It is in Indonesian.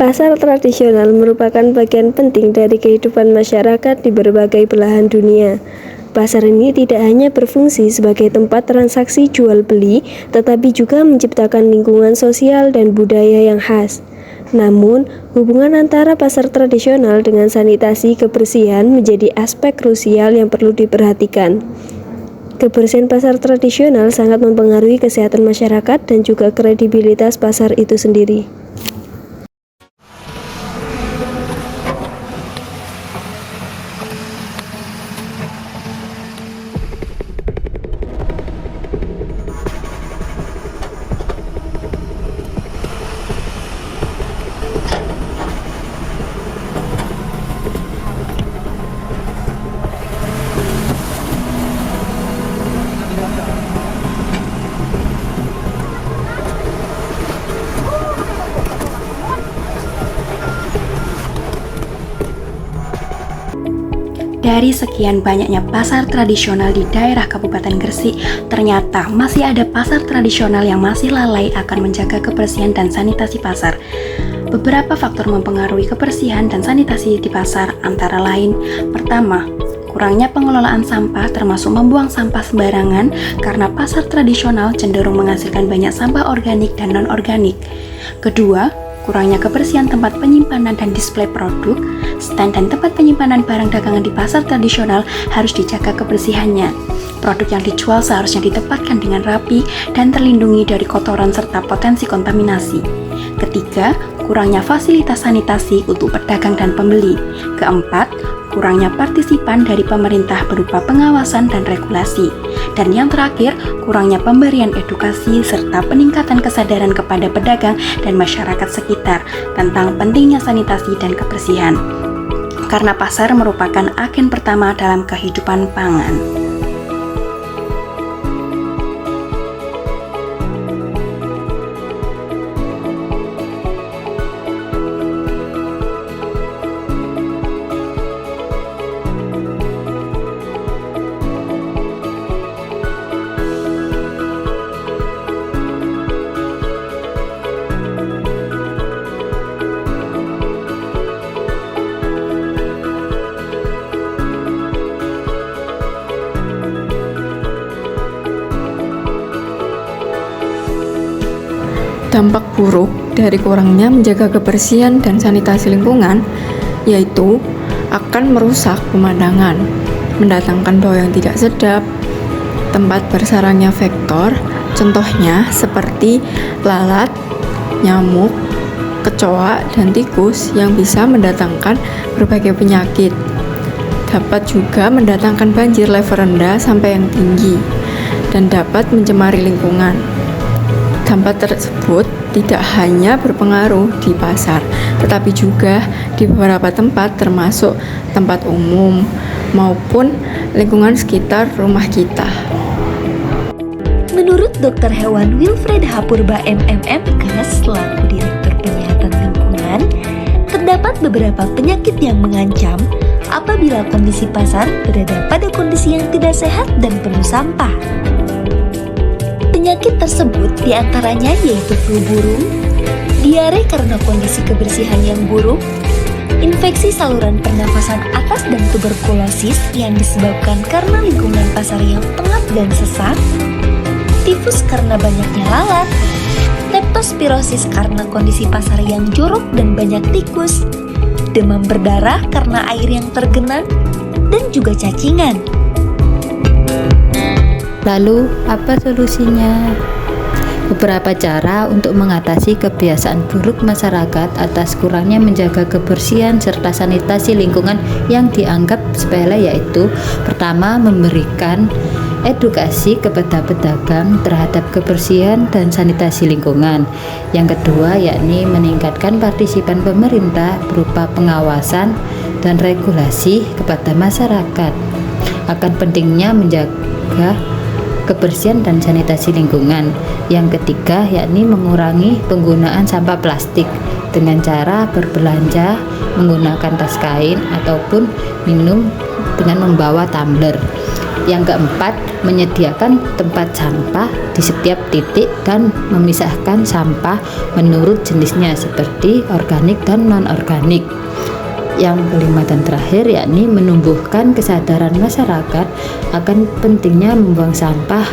Pasar tradisional merupakan bagian penting dari kehidupan masyarakat di berbagai belahan dunia. Pasar ini tidak hanya berfungsi sebagai tempat transaksi jual beli, tetapi juga menciptakan lingkungan sosial dan budaya yang khas. Namun, hubungan antara pasar tradisional dengan sanitasi kebersihan menjadi aspek krusial yang perlu diperhatikan. Kebersihan pasar tradisional sangat mempengaruhi kesehatan masyarakat dan juga kredibilitas pasar itu sendiri. Dari sekian banyaknya pasar tradisional di daerah Kabupaten Gresik, ternyata masih ada pasar tradisional yang masih lalai akan menjaga kebersihan dan sanitasi pasar. Beberapa faktor mempengaruhi kebersihan dan sanitasi di pasar, antara lain: pertama, kurangnya pengelolaan sampah termasuk membuang sampah sembarangan karena pasar tradisional cenderung menghasilkan banyak sampah organik dan non-organik. Kedua, kurangnya kebersihan tempat penyimpanan dan display produk. Stand dan tempat penyimpanan barang dagangan di pasar tradisional harus dijaga kebersihannya. Produk yang dijual seharusnya ditempatkan dengan rapi dan terlindungi dari kotoran serta potensi kontaminasi. Ketiga, kurangnya fasilitas sanitasi untuk pedagang dan pembeli. Keempat, kurangnya partisipan dari pemerintah berupa pengawasan dan regulasi. Dan yang terakhir, kurangnya pemberian edukasi serta peningkatan kesadaran kepada pedagang dan masyarakat sekitar tentang pentingnya sanitasi dan kebersihan. Karena pasar merupakan agen pertama dalam kehidupan pangan. Dampak buruk dari kurangnya menjaga kebersihan dan sanitasi lingkungan yaitu akan merusak pemandangan, mendatangkan bau yang tidak sedap, tempat bersarangnya vektor, contohnya seperti lalat, nyamuk, kecoa, dan tikus yang bisa mendatangkan berbagai penyakit. Dapat juga mendatangkan banjir level rendah sampai yang tinggi dan dapat mencemari lingkungan. Dampak tersebut tidak hanya berpengaruh di pasar, tetapi juga di beberapa tempat termasuk tempat umum maupun lingkungan sekitar rumah kita. Menurut Dr. Hewan Wilfred Hapurba MMMK selaku Direktur Penyihatan Lingkungan, terdapat beberapa penyakit yang mengancam apabila kondisi pasar berada pada kondisi yang tidak sehat dan penuh sampah. Penyakit tersebut diantaranya yaitu flu burung, diare karena kondisi kebersihan yang buruk, infeksi saluran pernafasan atas dan tuberkulosis yang disebabkan karena lingkungan pasar yang pengap dan sesak, tifus karena banyaknya lalat, leptospirosis karena kondisi pasar yang jorok dan banyak tikus, demam berdarah karena air yang tergenang, dan juga cacingan. Lalu, apa solusinya? Beberapa cara untuk mengatasi kebiasaan buruk masyarakat atas kurangnya menjaga kebersihan serta sanitasi lingkungan yang dianggap sepele yaitu: pertama, memberikan edukasi kepada pedagang terhadap kebersihan dan sanitasi lingkungan. Yang kedua, yakni meningkatkan partisipan pemerintah berupa pengawasan dan regulasi kepada masyarakat akan pentingnya menjaga kebersihan dan sanitasi lingkungan. Yang ketiga, yakni mengurangi penggunaan sampah plastik dengan cara berbelanja menggunakan tas kain ataupun minum dengan membawa tumbler. Yang keempat, menyediakan tempat sampah di setiap titik dan memisahkan sampah menurut jenisnya seperti organik dan non-organik. Yang kelima dan terakhir yakni menumbuhkan kesadaran masyarakat akan pentingnya membuang sampah